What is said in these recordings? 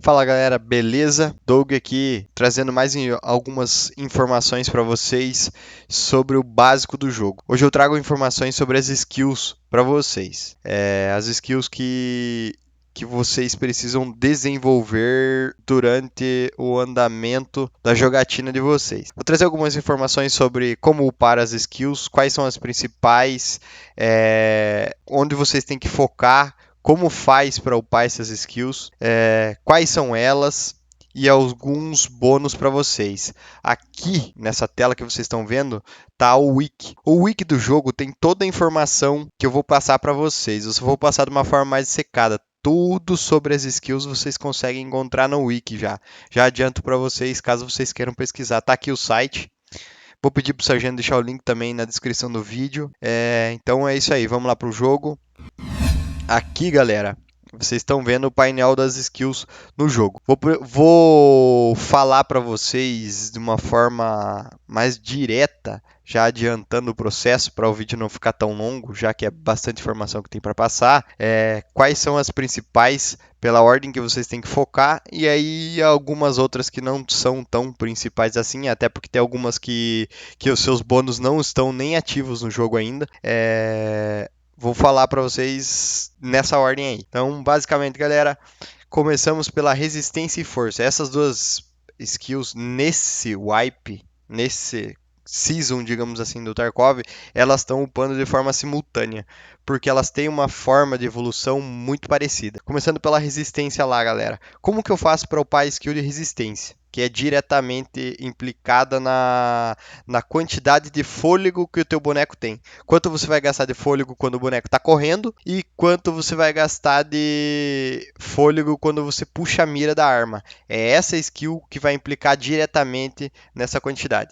Fala galera, beleza? Doug aqui trazendo mais algumas informações para vocês sobre o básico do jogo. Hoje eu trago informações sobre as skills para vocês. As skills que vocês precisam desenvolver durante o andamento da jogatina de vocês. Vou trazer algumas informações sobre como upar as skills, quais são as principais, onde vocês têm que focar, como faz para upar essas skills, quais são elas e alguns bônus para vocês. Aqui nessa tela que vocês estão vendo tá o wiki. O wiki do jogo tem toda a informação que eu vou passar para vocês. Eu só vou passar de uma forma mais secada. Tudo sobre as skills vocês conseguem encontrar no wiki já. Já adianto para vocês, caso vocês queiram pesquisar. Tá aqui o site. Vou pedir para o Sargento deixar o link também na descrição do vídeo. Então é isso aí, vamos lá para o jogo. Aqui, galera, vocês estão vendo o painel das skills no jogo. Vou falar para vocês de uma forma mais direta, já adiantando o processo para o vídeo não ficar tão longo, já que é bastante informação que tem para passar. Quais são as principais pela ordem que vocês têm que focar, e aí algumas outras que não são tão principais assim, até porque tem algumas que os seus bônus não estão nem ativos no jogo ainda. Vou falar para vocês nessa ordem aí. Então, basicamente, galera, começamos pela resistência e força. Essas duas skills nesse wipe, nesse season, digamos assim, do Tarkov, elas estão upando de forma simultânea, porque elas têm uma forma de evolução muito parecida. Começando pela resistência lá, galera. Como que eu faço para upar a skill de resistência? Que é diretamente implicada na quantidade de fôlego que o teu boneco tem. Quanto você vai gastar de fôlego quando o boneco está correndo e quanto você vai gastar de fôlego quando você puxa a mira da arma. É essa skill que vai implicar diretamente nessa quantidade.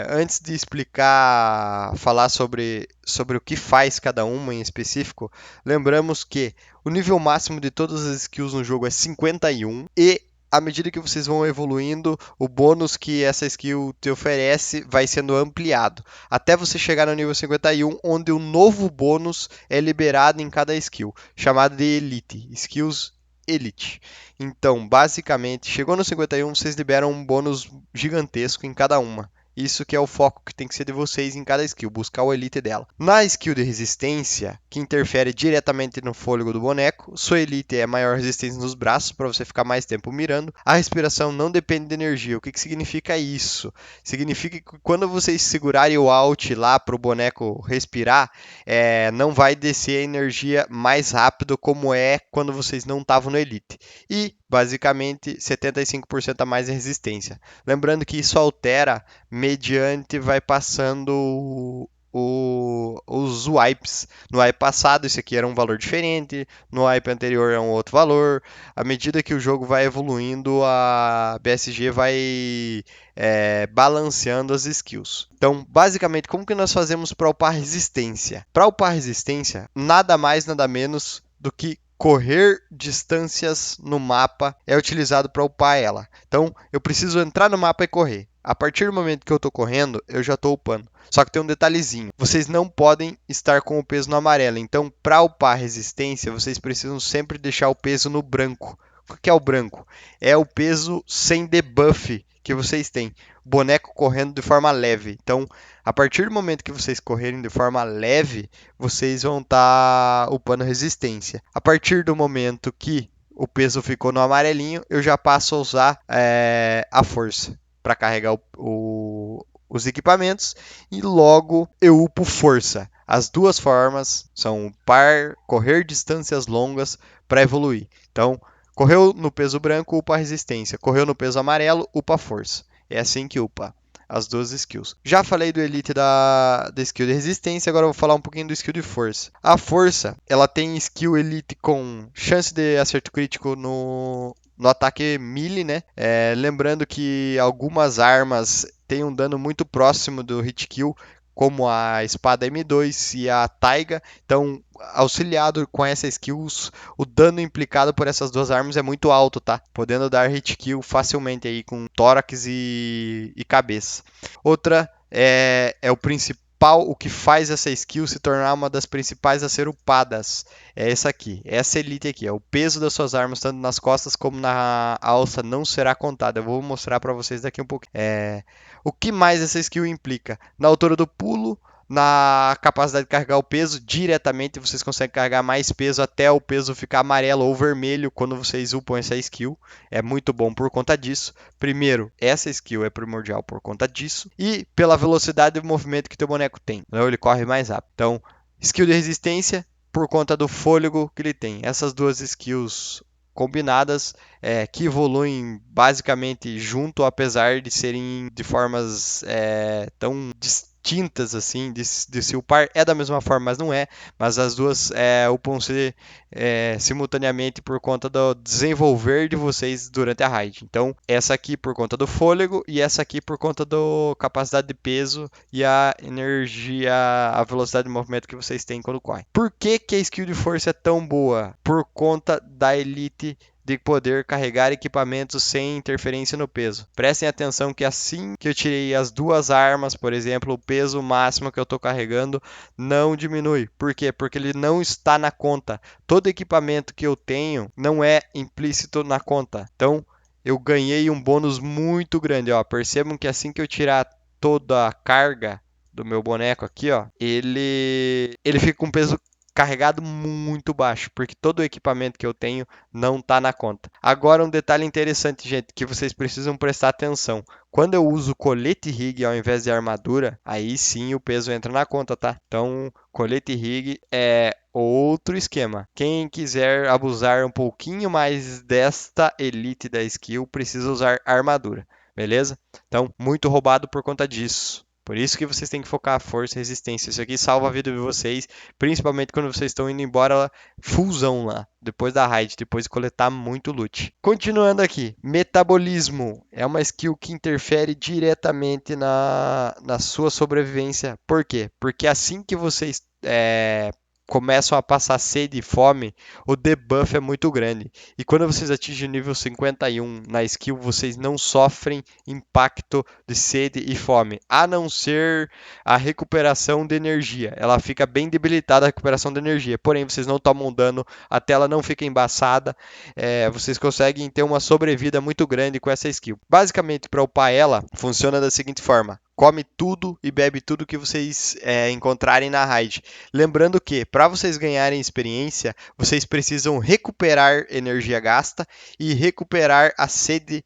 Antes de explicar, falar sobre o que faz cada uma em específico, lembramos que o nível máximo de todas as skills no jogo é 51 e à medida que vocês vão evoluindo, o bônus que essa skill te oferece vai sendo ampliado, até você chegar no nível 51, onde um novo bônus é liberado em cada skill, chamado de Elite, Skills Elite. Então, basicamente, chegou no 51, vocês liberam um bônus gigantesco em cada uma. Isso que é o foco que tem que ser de vocês em cada skill, buscar o elite dela. Na skill de resistência, que interfere diretamente no fôlego do boneco, sua elite é maior resistência nos braços, para você ficar mais tempo mirando. A respiração não depende de energia. O que significa isso? Significa que quando vocês segurarem o Alt lá para o boneco respirar, não vai descer a energia mais rápido como é quando vocês não estavam no elite. E, basicamente, 75% a mais em resistência. Lembrando que isso altera mediante vai passando os wipes. No wipe passado, esse aqui era um valor diferente, no wipe anterior é um outro valor. À medida que o jogo vai evoluindo, a BSG vai balanceando as skills. Então, basicamente, como que nós fazemos para upar resistência? Para upar resistência, nada mais, nada menos do que correr distâncias no mapa é utilizado para upar ela. Então, eu preciso entrar no mapa e correr. A partir do momento que eu estou correndo, eu já estou upando. Só que tem um detalhezinho. Vocês não podem estar com o peso no amarelo. Então, para upar a resistência, vocês precisam sempre deixar o peso no branco. O que é o branco? É o peso sem debuff que vocês têm. Boneco correndo de forma leve. Então, a partir do momento que vocês correrem de forma leve, vocês vão estar upando resistência. A partir do momento que o peso ficou no amarelinho, eu já passo a usar a força para carregar os equipamentos e logo eu upo força. As duas formas são upar, correr distâncias longas para evoluir. Então, correu no peso branco, upa a resistência. Correu no peso amarelo, upa a força. É assim que upa as duas skills. Já falei do elite da skill de resistência, agora eu vou falar um pouquinho do skill de força. A força, ela tem skill elite com chance de acerto crítico no ataque melee, né? Lembrando que algumas armas têm um dano muito próximo do hit kill, como a espada M2 e a Taiga. Então, auxiliado com essas skills, o dano implicado por essas duas armas é muito alto, tá? Podendo dar hit kill facilmente aí com tórax e cabeça. Outra é o o que faz essa skill se tornar uma das principais a ser upadas é essa aqui, essa elite aqui. É o peso das suas armas, tanto nas costas como na alça, não será contado. Eu vou mostrar para vocês daqui um pouquinho. O que mais essa skill implica? Na altura do pulo, na capacidade de carregar o peso, diretamente vocês conseguem carregar mais peso até o peso ficar amarelo ou vermelho quando vocês upam essa skill. É muito bom por conta disso. Primeiro, essa skill é primordial por conta disso e pela velocidade de movimento que teu boneco tem. Então, ele corre mais rápido. Então, skill de resistência por conta do fôlego que ele tem. Essas duas skills combinadas que evoluem basicamente junto, apesar de serem de formas tão distintas assim de se upar. É da mesma forma, mas não é. Mas as duas upam-se simultaneamente por conta do desenvolver de vocês durante a raid. Então, essa aqui por conta do fôlego e essa aqui por conta da capacidade de peso e a energia, a velocidade de movimento que vocês têm quando correm. Por que a skill de força é tão boa? Por conta da elite de poder carregar equipamentos sem interferência no peso. Prestem atenção que assim que eu tirei as duas armas, por exemplo, o peso máximo que eu estou carregando não diminui. Por quê? Porque ele não está na conta. Todo equipamento que eu tenho não é implícito na conta. Então, eu ganhei um bônus muito grande. Ó. Percebam que assim que eu tirar toda a carga do meu boneco aqui, ó, ele fica com peso carregado muito baixo, porque todo o equipamento que eu tenho não está na conta. Agora um detalhe interessante, gente, que vocês precisam prestar atenção. Quando eu uso colete rig ao invés de armadura, aí sim o peso entra na conta, tá? Então, colete rig é outro esquema. Quem quiser abusar um pouquinho mais desta elite da skill, precisa usar armadura, beleza? Então, muito roubado por conta disso. Por isso que vocês têm que focar a força e resistência. Isso aqui salva a vida de vocês, principalmente quando vocês estão indo embora fullzão lá, depois da raid, depois de coletar muito loot. Continuando aqui, metabolismo é uma skill que interfere diretamente na sua sobrevivência. Por quê? Porque assim que vocês começam a passar sede e fome, o debuff é muito grande. E quando vocês atingem o nível 51 na skill, vocês não sofrem impacto de sede e fome, a não ser a recuperação de energia. Ela fica bem debilitada a recuperação de energia, porém vocês não tomam dano, a tela não fica embaçada, vocês conseguem ter uma sobrevida muito grande com essa skill. Basicamente, para upar ela, funciona da seguinte forma. Come tudo e bebe tudo que vocês encontrarem na raid. Lembrando que, para vocês ganharem experiência, vocês precisam recuperar energia gasta e recuperar a sede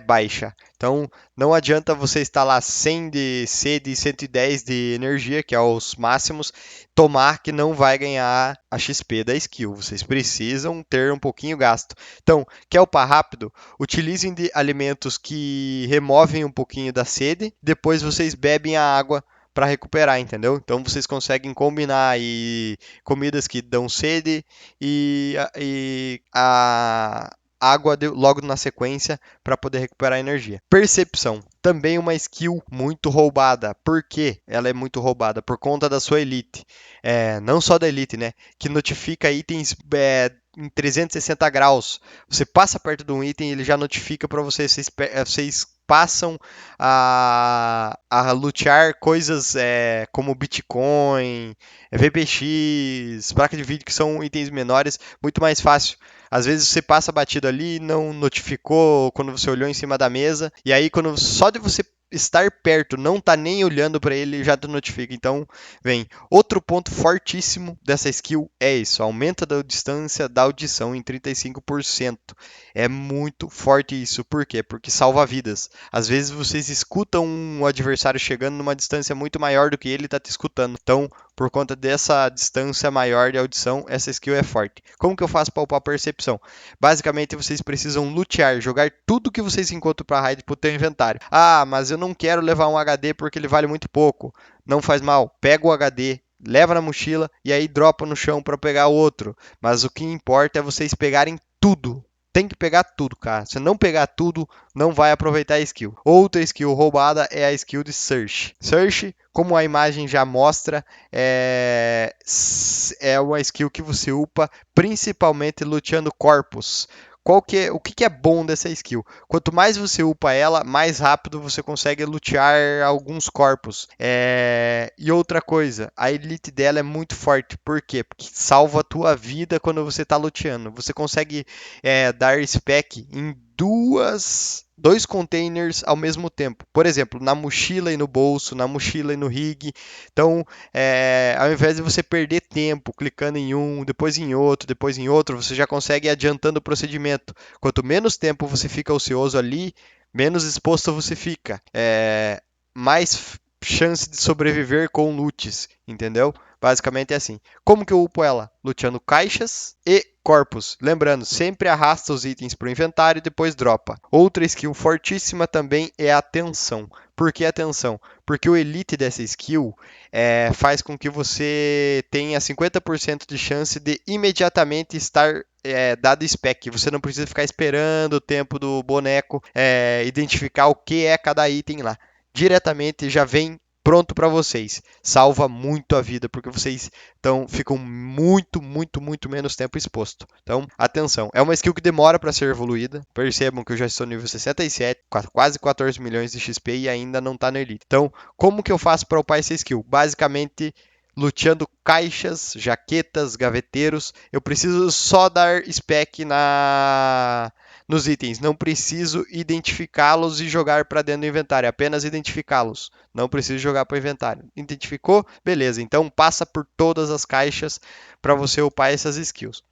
baixa. Então, não adianta você estar lá 100 de sede e 110 de energia, que é os máximos, tomar que não vai ganhar a XP da skill. Vocês precisam ter um pouquinho gasto. Então, quer upar rápido? Utilizem de alimentos que removem um pouquinho da sede, depois vocês bebem a água para recuperar, entendeu? Então vocês conseguem combinar aí comidas que dão sede e a água logo na sequência para poder recuperar energia. Percepção, também uma skill muito roubada. Por que ela é muito roubada? Por conta da sua elite. Não só da elite, né? Que notifica itens em 360 graus. Você passa perto de um item e ele já notifica para vocês. Vocês passam a lutear coisas como Bitcoin, VPX, placa de vídeo, que são itens menores, muito mais fácil. Às vezes você passa batido ali, não notificou quando você olhou em cima da mesa, e aí só de você estar perto, não tá nem olhando para ele, já te notifica. Então, vem. Outro ponto fortíssimo dessa skill é isso, aumenta a distância da audição em 35%. É muito forte isso. Por quê? Porque salva vidas. Às vezes vocês escutam um adversário chegando numa distância muito maior do que ele está te escutando. Então, por conta dessa distância maior de audição, essa skill é forte. Como que eu faço para upar a percepção? Basicamente, vocês precisam lutear, jogar tudo que vocês encontram para raid para o teu inventário. Ah, mas eu não quero levar um HD porque ele vale muito pouco. Não faz mal. Pega o HD, leva na mochila e aí dropa no chão para pegar outro. Mas o que importa é vocês pegarem tudo. Tem que pegar tudo, cara. Se não pegar tudo, não vai aproveitar a skill. Outra skill roubada é a skill de Search. Search, como a imagem já mostra, é uma skill que você upa principalmente luteando corpos. O que é bom dessa skill? Quanto mais você upa ela, mais rápido você consegue lutear alguns corpos. E outra coisa, a elite dela é muito forte. Por quê? Porque salva a tua vida quando você está luteando. Você consegue dar spec em dois containers ao mesmo tempo. Por exemplo, na mochila e no bolso, na mochila e no rig. Então, ao invés de você perder tempo clicando em um, depois em outro, você já consegue ir adiantando o procedimento. Quanto menos tempo você fica ocioso ali, menos exposto você fica. Mais chance de sobreviver com loots, entendeu? Basicamente é assim. Como que eu upo ela? Luteando caixas e corpos. Lembrando, sempre arrasta os itens para o inventário e depois dropa. Outra skill fortíssima também é a atenção. Por que atenção? Porque o elite dessa skill faz com que você tenha 50% de chance de imediatamente estar dado spec. Você não precisa ficar esperando o tempo do boneco identificar o que é cada item lá. Diretamente já vem pronto para vocês. Salva muito a vida, porque vocês ficam muito menos tempo exposto. Então, atenção. É uma skill que demora para ser evoluída. Percebam que eu já estou no nível 67, quase 14 milhões de XP e ainda não está no Elite. Então, como que eu faço para upar essa skill? Basicamente, luteando caixas, jaquetas, gaveteiros. Eu preciso só dar spec nos itens. Não preciso identificá-los e jogar para dentro do inventário. Apenas identificá-los. Não preciso jogar para o inventário. Identificou? Beleza. Então passa por todas as caixas para você upar essas skills.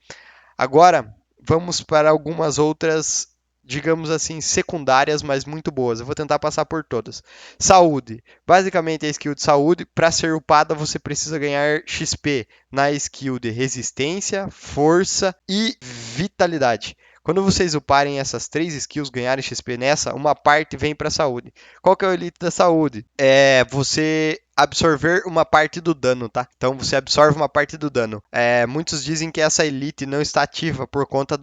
Agora, vamos para algumas outras, digamos assim, secundárias, mas muito boas. Eu vou tentar passar por todas. Saúde. Basicamente, a skill de saúde, para ser upada, você precisa ganhar XP na skill de resistência, força e vitalidade. Quando vocês uparem essas três skills, ganharem XP nessa, uma parte vem para a saúde. Qual que é o elite da saúde? É você absorver uma parte do dano, tá? Então você absorve uma parte do dano. Muitos dizem que essa elite não está ativa por conta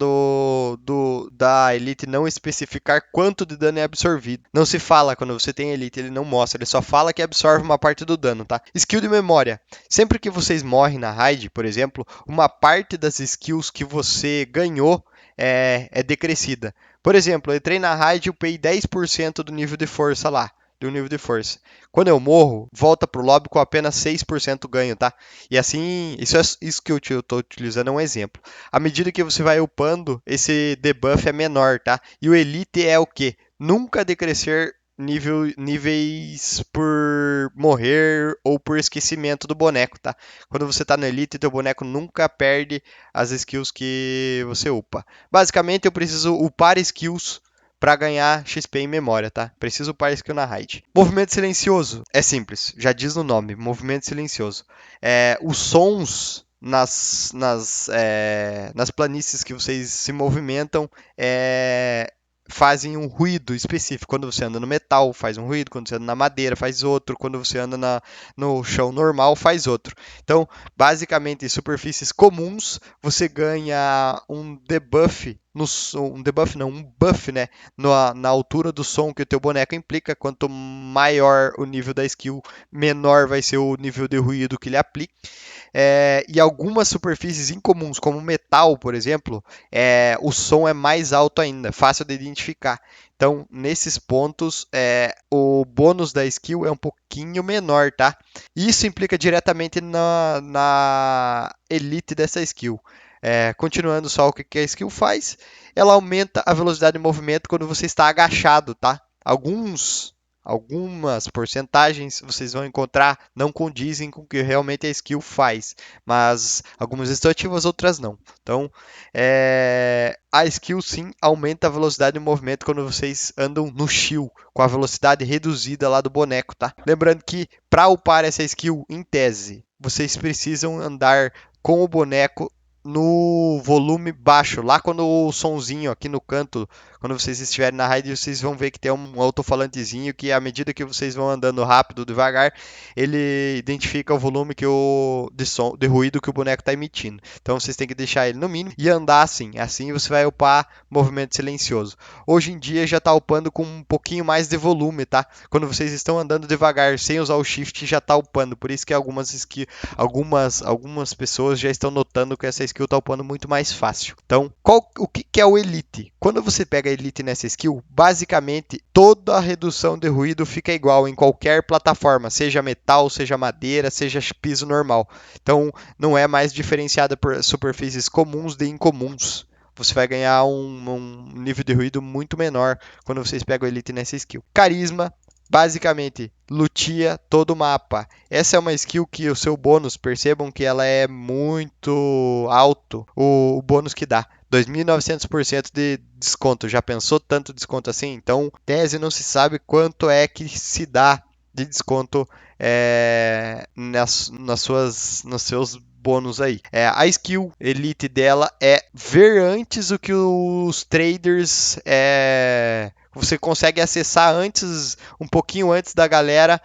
da elite não especificar quanto de dano é absorvido. Não se fala quando você tem elite, ele não mostra, ele só fala que absorve uma parte do dano, tá? Skill de memória. Sempre que vocês morrem na raid, por exemplo, uma parte das skills que você ganhou é decrescida. Por exemplo, eu entrei na raid e upei 10% do nível de força lá. Do nível de força. Quando eu morro, volta pro lobby com apenas 6% ganho, tá? E assim, isso que eu estou utilizando é um exemplo. À medida que você vai upando, esse debuff é menor, tá? E o Elite é o quê? Nunca decrescer níveis por morrer ou por esquecimento do boneco, tá? Quando você tá no Elite, teu boneco nunca perde as skills que você upa. Basicamente, eu preciso upar skills para ganhar XP em memória, tá? Preciso upar skill na raid. Movimento silencioso. É simples, já diz no nome, movimento silencioso. Os sons nas planícies que vocês se movimentam fazem um ruído específico. Quando você anda no metal, faz um ruído. Quando você anda na madeira, faz outro. Quando você anda no chão normal, faz outro. Então, basicamente, em superfícies comuns, você ganha um debuff. Um buff, né? Na altura do som que o teu boneco implica. Quanto maior o nível da skill, menor vai ser o nível de ruído que ele aplica. E algumas superfícies incomuns, como metal, por exemplo, o som é mais alto ainda, fácil de identificar. Então, nesses pontos, o bônus da skill é um pouquinho menor, tá? Isso implica diretamente na elite dessa skill. Continuando só o que a skill faz, ela aumenta a velocidade de movimento quando você está agachado, tá? Algumas porcentagens vocês vão encontrar não condizem com o que realmente a skill faz, mas algumas estão ativas, outras não. Então, a skill sim aumenta a velocidade de movimento quando vocês andam no shield, com a velocidade reduzida lá do boneco, tá? Lembrando que para upar essa skill, em tese, vocês precisam andar com o boneco no volume baixo, lá quando o sonzinho aqui no canto, quando vocês estiverem na raid, vocês vão ver que tem um alto-falantezinho que à medida que vocês vão andando rápido, devagar, ele identifica o volume de ruído que o boneco está emitindo. Então vocês têm que deixar ele no mínimo e andar assim. Assim você vai upar movimento silencioso. Hoje em dia já está upando com um pouquinho mais de volume, tá? Quando vocês estão andando devagar, sem usar o shift, já está upando. Por isso que algumas pessoas já estão notando que essa skill tá upando muito mais fácil. Então, o que é o Elite? Quando você pega a Elite nessa skill, basicamente toda a redução de ruído fica igual em qualquer plataforma, seja metal, seja madeira, seja piso normal. Então, não é mais diferenciada por superfícies comuns de incomuns. Você vai ganhar um nível de ruído muito menor quando vocês pegam a Elite nessa skill. Carisma, basicamente, lutia todo o mapa. Essa é uma skill que o seu bônus, percebam que ela é muito alto, o bônus que dá. 2.900% de desconto. Já pensou tanto desconto assim? Então, tese não se sabe quanto é que se dá de desconto nos seus bônus aí. A skill elite dela é ver antes o que os traders você consegue acessar antes, um pouquinho antes da galera,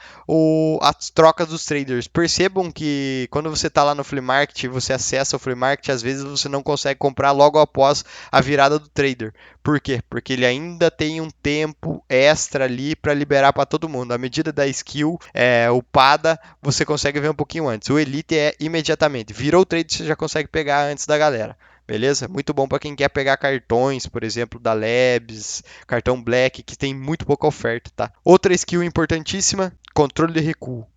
as trocas dos traders. Percebam que quando você está lá no flea market, você acessa o flea market, às vezes você não consegue comprar logo após a virada do trader. Por quê? Porque ele ainda tem um tempo extra ali para liberar para todo mundo. À medida da skill upada, você consegue ver um pouquinho antes. O Elite é imediatamente. Virou o trade, você já consegue pegar antes da galera. Beleza? Muito bom para quem quer pegar cartões, por exemplo, da Labs, cartão Black, que tem muito pouca oferta, tá? Outra skill importantíssima, controle de recuo.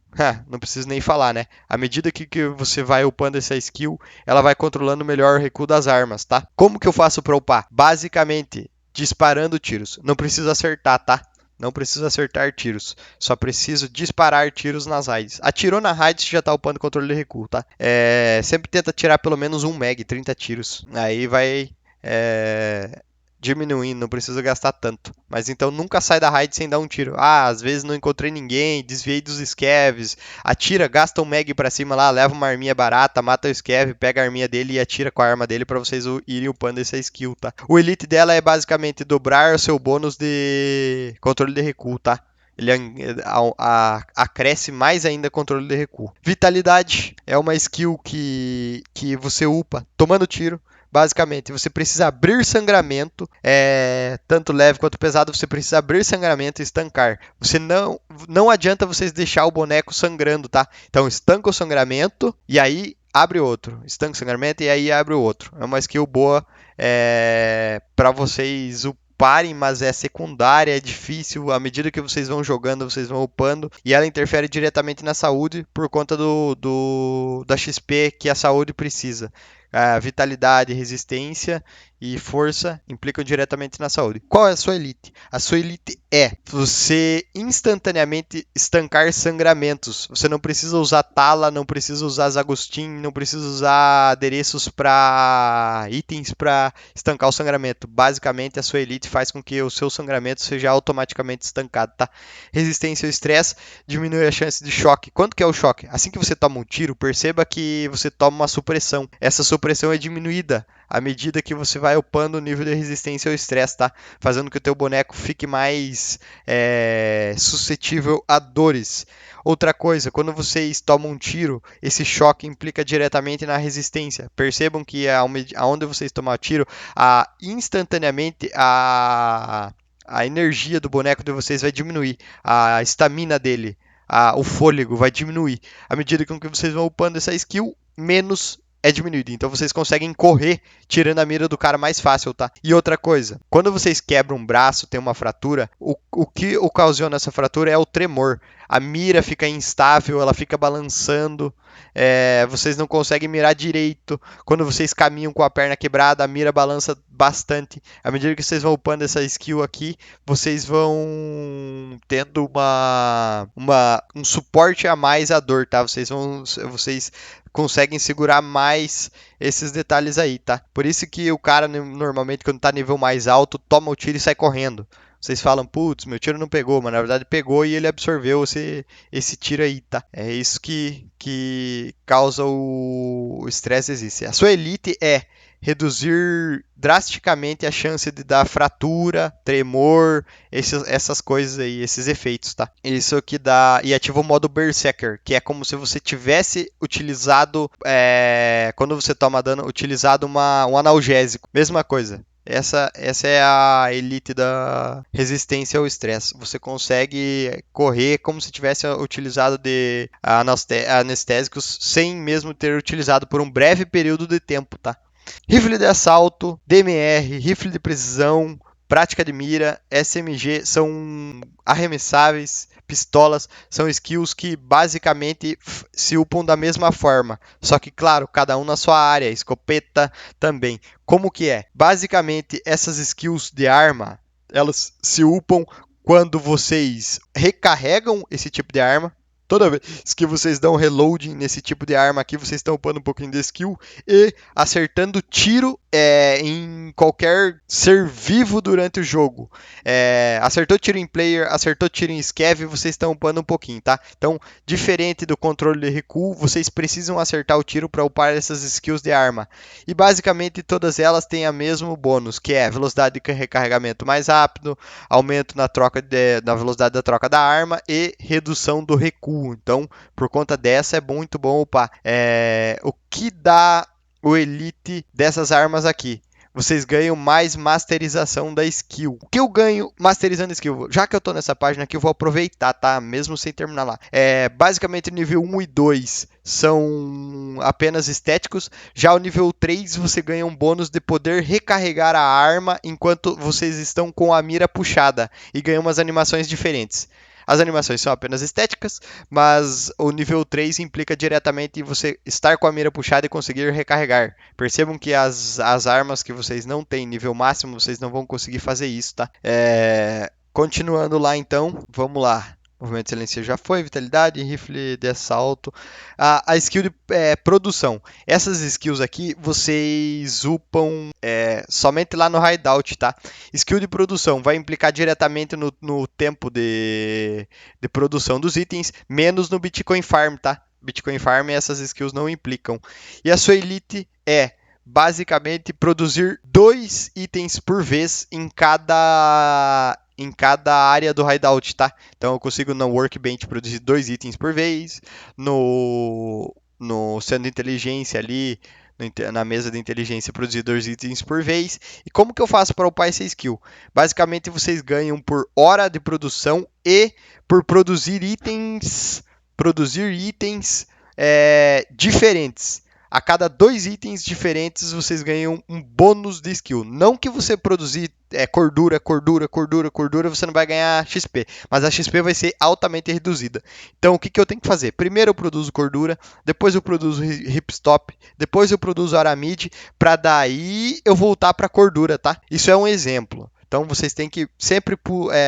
Não preciso nem falar, né? À medida que você vai upando essa skill, ela vai controlando melhor o recuo das armas, tá? Como que eu faço para upar? Basicamente, disparando tiros. Não preciso acertar, tá? Não preciso acertar tiros, só preciso disparar tiros nas raids. Atirou na raid, você já tá upando controle de recuo, tá? Sempre tenta tirar pelo menos 1 mag, 30 tiros. Aí vai diminuindo, não precisa gastar tanto. Mas então nunca sai da raid sem dar um tiro. Às vezes não encontrei ninguém, desviei dos scavs, atira, gasta um mag pra cima lá, leva uma arminha barata, mata o scav, pega a arminha dele e atira com a arma dele pra vocês irem upando essa skill, tá? O elite dela é basicamente dobrar o seu bônus de controle de recuo, tá? Ele acresce mais ainda controle de recuo. Vitalidade é uma skill que você upa tomando tiro. Basicamente, você precisa abrir sangramento, tanto leve quanto pesado, você precisa abrir sangramento e estancar. Você não adianta vocês deixar o boneco sangrando, tá? Então, estanca o sangramento e aí abre outro. Estanca o sangramento e aí abre o outro. É uma skill boa para vocês uparem, mas é secundária, é difícil. À medida que vocês vão jogando, vocês vão upando. E ela interfere diretamente na saúde por conta da XP que a saúde precisa. A vitalidade, resistência e força implicam diretamente na saúde. Qual é a sua elite? A sua elite é você instantaneamente estancar sangramentos. Você não precisa usar tala, não precisa usar Zagostin, não precisa usar adereços para itens para estancar o sangramento. Basicamente, a sua elite faz com que o seu sangramento seja automaticamente estancado, tá? Resistência ao estresse diminui a chance de choque. Quanto que é o choque? Assim que você toma um tiro, perceba que você toma uma supressão. Essa supressão é diminuída à medida que você vai upando o nível de resistência ao estresse, tá? Fazendo que o teu boneco fique mais suscetível a dores. Outra coisa, quando vocês tomam um tiro, esse choque implica diretamente na resistência. Percebam que aonde vocês tomam o tiro, instantaneamente a energia do boneco de vocês vai diminuir, a estamina dele, o fôlego vai diminuir. À medida que vocês vão upando essa skill, menos é diminuído. Então vocês conseguem correr tirando a mira do cara mais fácil, tá? E outra coisa, quando vocês quebram um braço, tem uma fratura, o que ocasiona essa fratura é o tremor. A mira fica instável, ela fica balançando, vocês não conseguem mirar direito. Quando vocês caminham com a perna quebrada, a mira balança bastante. À medida que vocês vão upando essa skill aqui, vocês vão tendo um suporte a mais à dor, tá? Vocês conseguem segurar mais esses detalhes aí, tá? Por isso que o cara, normalmente, quando tá nível mais alto, toma o tiro e sai correndo. Vocês falam, putz, meu tiro não pegou, mas na verdade pegou e ele absorveu esse tiro aí, tá? É isso que causa o estresse existe. A sua elite é reduzir drasticamente a chance de dar fratura, tremor, essas coisas aí, esses efeitos, tá? Isso que dá... E ativa o modo Berserker, que é como se você tivesse utilizado, quando você toma dano, utilizado um analgésico. Mesma coisa. Essa é a elite da resistência ao estresse. Você consegue correr como se tivesse utilizado de anestésicos sem mesmo ter utilizado por um breve período de tempo, tá? Rifle de assalto, DMR, rifle de precisão, prática de mira, SMG são arremessáveis, pistolas são skills que basicamente se upam da mesma forma. Só que, claro, cada um na sua área, escopeta também. Como que é? Basicamente, essas skills de arma, elas se upam quando vocês recarregam esse tipo de arma. Toda vez que vocês dão reloading nesse tipo de arma aqui, vocês estão upando um pouquinho de skill e acertando tiro em qualquer ser vivo durante o jogo. Acertou tiro em player, acertou tiro em scav, vocês estão upando um pouquinho, tá? Então, diferente do controle de recuo, vocês precisam acertar o tiro para upar essas skills de arma. E basicamente todas elas têm o mesmo bônus, que é velocidade de recarregamento mais rápido, aumento na velocidade da troca da arma e redução do recuo. Então, por conta dessa, é muito bom upar. O que dá o elite dessas armas aqui? Vocês ganham mais masterização da skill. O que eu ganho masterizando a skill? Já que eu tô nessa página aqui, eu vou aproveitar, tá? Mesmo sem terminar lá. Basicamente, nível 1 e 2 são apenas estéticos. Já o nível 3, você ganha um bônus de poder recarregar a arma enquanto vocês estão com a mira puxada. E ganha umas animações diferentes. As animações são apenas estéticas, mas o nível 3 implica diretamente em você estar com a mira puxada e conseguir recarregar. Percebam que as armas que vocês não têm nível máximo, vocês não vão conseguir fazer isso, tá? Continuando lá então, vamos lá. Movimento de silêncio já foi, vitalidade, rifle de assalto. A skill de produção. Essas skills aqui, vocês upam somente lá no hideout, tá? Skill de produção vai implicar diretamente no tempo de produção dos itens, menos no Bitcoin Farm, tá? Bitcoin Farm essas skills não implicam. E a sua elite é basicamente produzir 2 itens por vez em cada área do hideout, tá? Então eu consigo no Workbench produzir 2 itens por vez, no centro de inteligência ali, na mesa de inteligência produzir 2 itens por vez. E como que eu faço para upar essa skill? Basicamente vocês ganham por hora de produção e por produzir itens diferentes. A cada 2 itens diferentes, vocês ganham um bônus de skill. Não que você produzir cordura, você não vai ganhar XP. Mas a XP vai ser altamente reduzida. Então, o que eu tenho que fazer? Primeiro eu produzo cordura, depois eu produzo hipstop, depois eu produzo aramide, para daí eu voltar para cordura, tá? Isso é um exemplo. Então vocês têm que sempre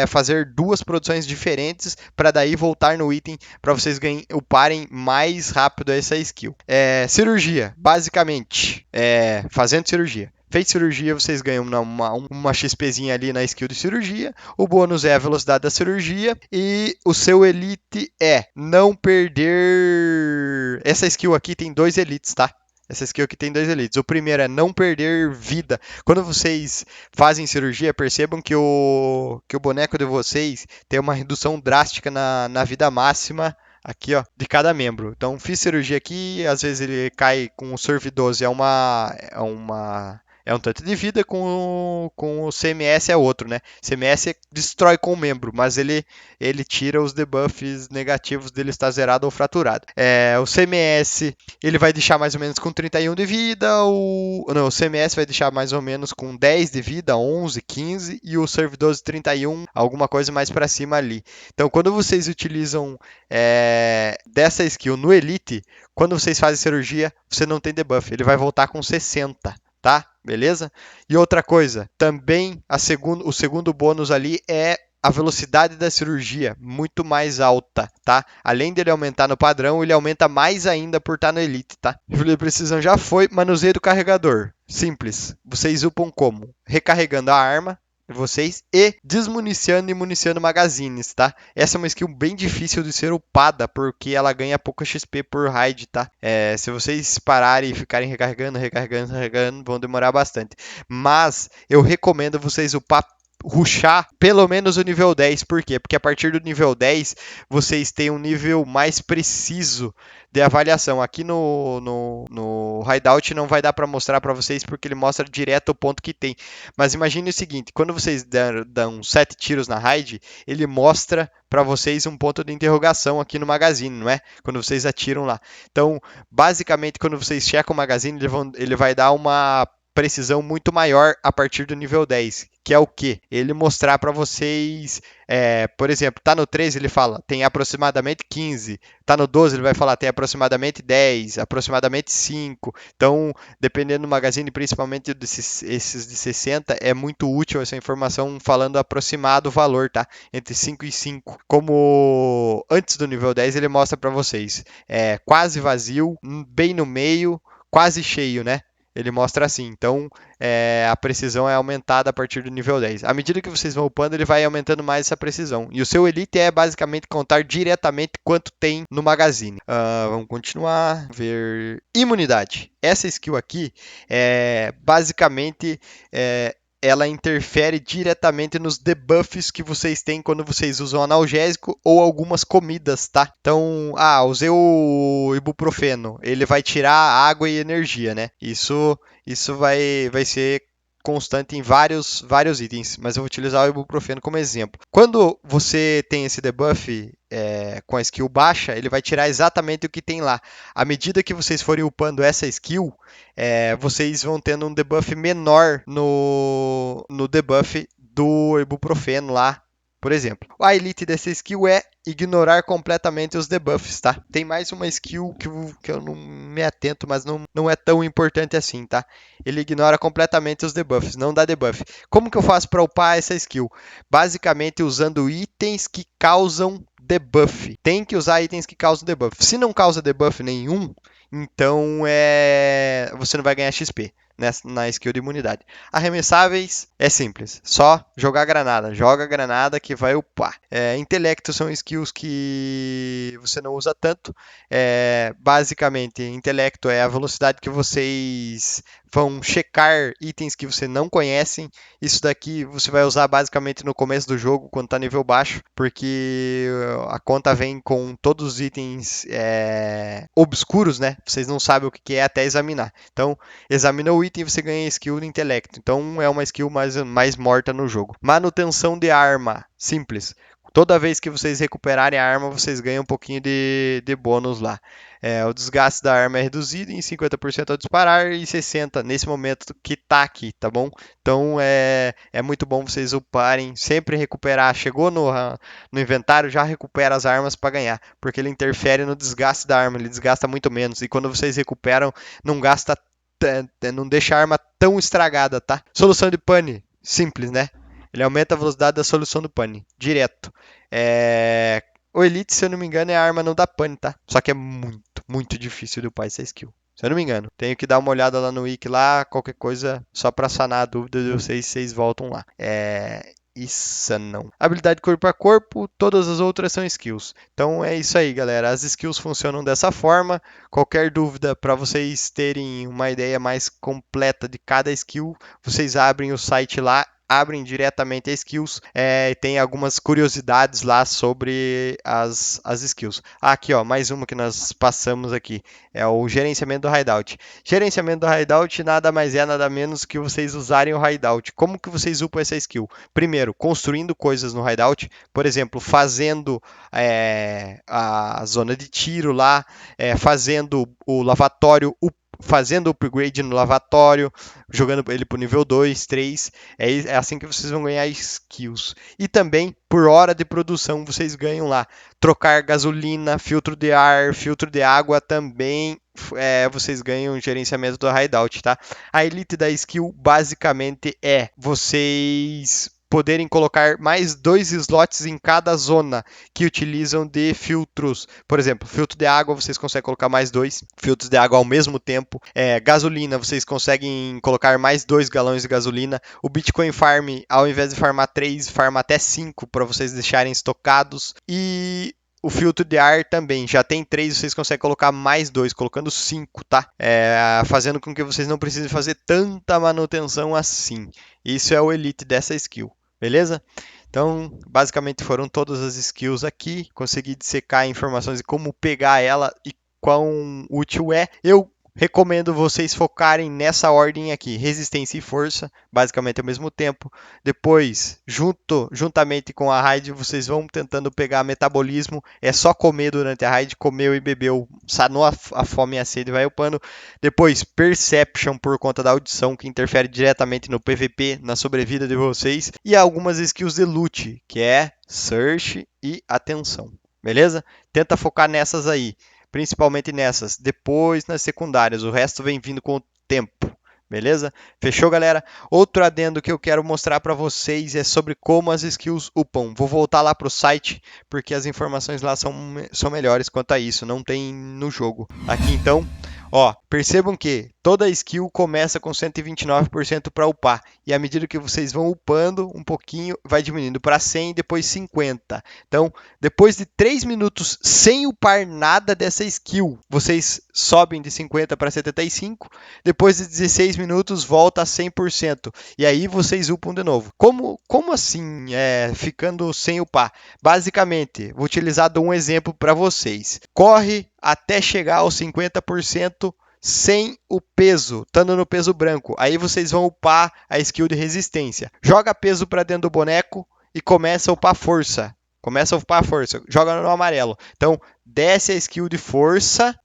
fazer 2 produções diferentes para daí voltar no item para vocês uparem mais rápido essa skill. Cirurgia, basicamente, fazendo cirurgia. Feito cirurgia, vocês ganham uma XPzinha ali na skill de cirurgia. O bônus é a velocidade da cirurgia. E o seu elite é não perder. Essa skill aqui tem 2 elites, tá? Essa skill aqui tem 2 elites. O primeiro é não perder vida. Quando vocês fazem cirurgia, percebam que o boneco de vocês tem uma redução drástica na vida máxima aqui, ó, de cada membro. Então, fiz cirurgia aqui, às vezes ele cai com o Surf 12, é um tanto de vida, com o CMS é outro, né? CMS destrói com o membro, mas ele tira os debuffs negativos dele estar zerado ou fraturado. O CMS ele vai deixar mais ou menos com 31 de vida, o CMS vai deixar mais ou menos com 10 de vida, 11, 15, e o Serve 12, 31, alguma coisa mais para cima ali. Então, quando vocês utilizam dessa skill no Elite, quando vocês fazem cirurgia, você não tem debuff, ele vai voltar com 60. Tá? Beleza? E outra coisa, também o segundo bônus ali é a velocidade da cirurgia, muito mais alta, tá? Além dele aumentar no padrão, ele aumenta mais ainda por estar no Elite, tá? Rifle de precisão já foi, manuseio do carregador. Simples. Vocês upam como? Recarregando a arma, vocês e desmuniciando e municiando magazines, tá? Essa é uma skill bem difícil de ser upada, porque ela ganha pouca XP por raid, tá? Se vocês pararem e ficarem recarregando, vão demorar bastante. Mas eu recomendo vocês upar rushar pelo menos o nível 10. Por quê? Porque a partir do nível 10 vocês têm um nível mais preciso de avaliação. Aqui no Hideout não vai dar para mostrar para vocês porque ele mostra direto o ponto que tem. Mas imagine o seguinte, quando vocês dão 7 tiros na raid, ele mostra para vocês um ponto de interrogação aqui no magazine, não é? Quando vocês atiram lá. Então, basicamente, quando vocês checam o magazine, ele vai dar uma precisão muito maior a partir do nível 10, que é o que? Ele mostrar para vocês, por exemplo, tá no 13 ele fala, tem aproximadamente 15, tá no 12 ele vai falar, tem aproximadamente 10, aproximadamente 5, então, dependendo do magazine, principalmente esses de 60, é muito útil essa informação falando aproximado valor, tá? Entre 5 e 5. Como antes do nível 10 ele mostra para vocês, quase vazio, bem no meio, quase cheio, né? Ele mostra assim. Então, a precisão é aumentada a partir do nível 10. À medida que vocês vão upando, ele vai aumentando mais essa precisão. E o seu Elite é basicamente contar diretamente quanto tem no magazine. Vamos continuar. Ver. Imunidade. Essa skill aqui basicamente ela interfere diretamente nos debuffs que vocês têm quando vocês usam analgésico ou algumas comidas, tá? Então, usei o ibuprofeno, ele vai tirar água e energia, né? Isso vai ser constante em vários itens, mas eu vou utilizar o ibuprofeno como exemplo. Quando você tem esse debuff com a skill baixa, ele vai tirar exatamente o que tem lá. À medida que vocês forem upando essa skill, vocês vão tendo um debuff menor no debuff do ibuprofeno lá, por exemplo. A elite dessa skill é ignorar completamente os debuffs, tá? Tem mais uma skill que eu não me atento, mas não é tão importante assim, tá? Ele ignora completamente os debuffs, não dá debuff. Como que eu faço para upar essa skill? Basicamente usando itens que causam debuff. Tem que usar itens que causam debuff. Se não causa debuff nenhum, então você não vai ganhar XP na skill de imunidade. Arremessáveis é simples, só jogar granada. Joga granada que vai upar. Intelecto são skills que você não usa tanto. Basicamente, intelecto é a velocidade que vocês vão checar itens que você não conhecem. Isso daqui você vai usar basicamente no começo do jogo, quando está nível baixo, porque a conta vem com todos os itens obscuros, né? Vocês não sabem o que é até examinar. Então, examina o item e você ganha skill de intelecto. Então, é uma skill mais morta no jogo. Manutenção de arma, simples. Toda vez que vocês recuperarem a arma, vocês ganham um pouquinho de bônus lá. O desgaste da arma é reduzido em 50% ao disparar e 60% nesse momento que tá aqui, tá bom? Então é muito bom vocês uparem, sempre recuperar. Chegou no inventário, já recupera as armas para ganhar, porque ele interfere no desgaste da arma, ele desgasta muito menos. E quando vocês recuperam, não gasta, não deixa a arma tão estragada, tá? Solução de pane, simples, né? Ele aumenta a velocidade da solução do pane, direto. O Elite, se eu não me engano, é a arma não dá pane, tá? Só que é muito difícil de upar essa skill. Se eu não me engano. Tenho que dar uma olhada lá no wiki lá, qualquer coisa, só para sanar a dúvida de vocês voltam lá. Isso não. Habilidade corpo a corpo, todas as outras são skills. Então é isso aí, galera. As skills funcionam dessa forma. Qualquer dúvida para vocês terem uma ideia mais completa de cada skill, vocês abrem o site lá, abrem diretamente a skills, tem algumas curiosidades lá sobre as skills. Aqui, ó, mais uma que nós passamos aqui, é o gerenciamento do hideout. Gerenciamento do hideout nada mais nada menos que vocês usarem o hideout. Como que vocês upam essa skill? Primeiro, construindo coisas no hideout, por exemplo, fazendo a zona de tiro lá, fazendo o lavatório, fazendo upgrade no lavatório, jogando ele para o nível 2, 3. É assim que vocês vão ganhar skills. E também, por hora de produção, vocês ganham lá. Trocar gasolina, filtro de ar, filtro de água também. Vocês ganham gerenciamento do hideout, tá? A elite da skill basicamente é vocês poderem colocar mais 2 slots em cada zona que utilizam de filtros. Por exemplo, filtro de água, vocês conseguem colocar mais 2 filtros de água ao mesmo tempo. Gasolina, vocês conseguem colocar mais 2 galões de gasolina. O Bitcoin Farm, ao invés de farmar 3, farma até 5 para vocês deixarem estocados. E o filtro de ar também, já tem 3, vocês conseguem colocar mais 2, colocando 5, tá? Fazendo com que vocês não precisem fazer tanta manutenção assim. Isso é o elite dessa skill. beleza? Então, basicamente foram todas as skills aqui. Consegui dissecar informações de como pegar ela e quão útil é. Eu recomendo vocês focarem nessa ordem aqui: resistência e força, basicamente ao mesmo tempo. Depois, juntamente com a raid, vocês vão tentando pegar metabolismo. É só comer durante a raid, comeu e bebeu, sanou a fome e a sede, vai upando. Depois, perception por conta da audição, que interfere diretamente no PVP, na sobrevida de vocês. E algumas skills de loot, que é search e atenção. Beleza? Tenta focar nessas aí, principalmente nessas. Depois nas secundárias, o resto vem vindo com o tempo. Beleza? Fechou, galera? Outro adendo que eu quero mostrar para vocês é sobre como as skills upam. Vou voltar lá para o site, porque as informações lá são melhores quanto a isso. Não tem no jogo. Aqui então, ó, percebam que toda skill começa com 129% para upar. E à medida que vocês vão upando um pouquinho, vai diminuindo para 100 e depois 50. Então, depois de 3 minutos sem upar nada dessa skill, vocês sobem de 50 para 75. Depois de 16 minutos, volta a 100%. E aí vocês upam de novo. Como assim, ficando sem upar? Basicamente, vou utilizar um exemplo para vocês. Corre até chegar aos 50% sem o peso, estando no peso branco. Aí vocês vão upar a skill de resistência. Joga peso para dentro do boneco e começa a upar força. Começa a upar força, joga no amarelo. Então, desce a skill de força,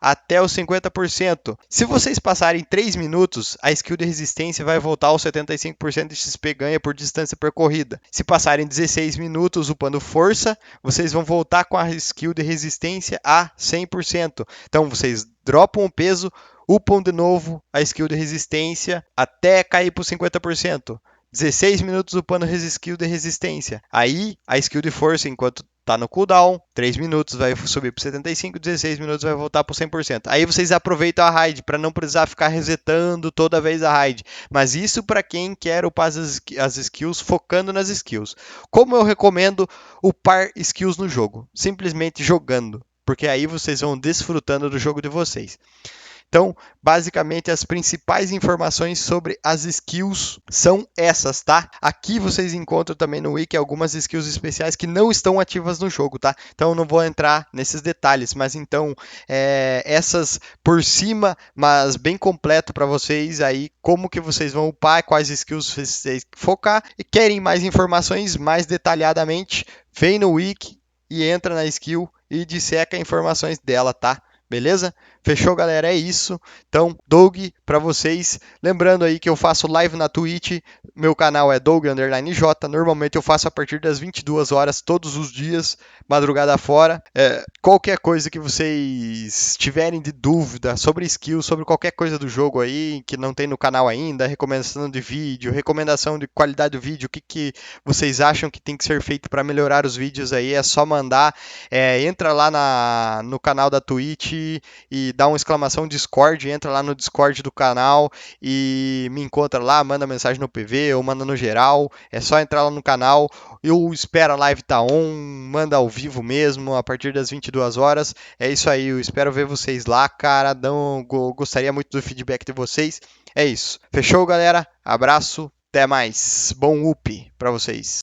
até os 50%. Se vocês passarem 3 minutos, a skill de resistência vai voltar aos 75% de XP ganha por distância percorrida. Se passarem 16 minutos upando força, vocês vão voltar com a skill de resistência a 100%. Então vocês dropam o peso, upam de novo a skill de resistência até cair para os 50%. 16 minutos upando skill de resistência. Aí a skill de força, enquanto tá no cooldown, 3 minutos vai subir para 75, 16 minutos vai voltar para 100%. Aí vocês aproveitam a raid para não precisar ficar resetando toda vez a raid. Mas isso para quem quer upar as skills focando nas skills. Como eu recomendo upar skills no jogo? Simplesmente jogando, porque aí vocês vão desfrutando do jogo de vocês. Então, basicamente, as principais informações sobre as skills são essas, tá? Aqui vocês encontram também no wiki algumas skills especiais que não estão ativas no jogo, tá? Então, eu não vou entrar nesses detalhes, mas então, essas por cima, mas bem completo para vocês aí, como que vocês vão upar, quais skills vocês focar e querem mais informações mais detalhadamente, vem no wiki e entra na skill e disseca informações dela, tá? Beleza? Fechou, galera? É isso. Então, Doug, para vocês, lembrando aí que eu faço live na Twitch, meu canal é Doug_J, normalmente eu faço a partir das 22 horas todos os dias, madrugada fora. Qualquer coisa que vocês tiverem de dúvida sobre skills, sobre qualquer coisa do jogo aí que não tem no canal ainda, recomendação de vídeo, recomendação de qualidade do vídeo, o que vocês acham que tem que ser feito para melhorar os vídeos aí, é só mandar. Entra lá no canal da Twitch e dá uma exclamação Discord, entra lá no Discord do canal e me encontra lá, manda mensagem no PV ou manda no geral. É só entrar lá no canal. Eu espero a live tá on, manda ao vivo mesmo, a partir das 22 horas. É isso aí, eu espero ver vocês lá, cara. Gostaria muito do feedback de vocês. É isso. Fechou, galera? Abraço, até mais. Bom up para vocês.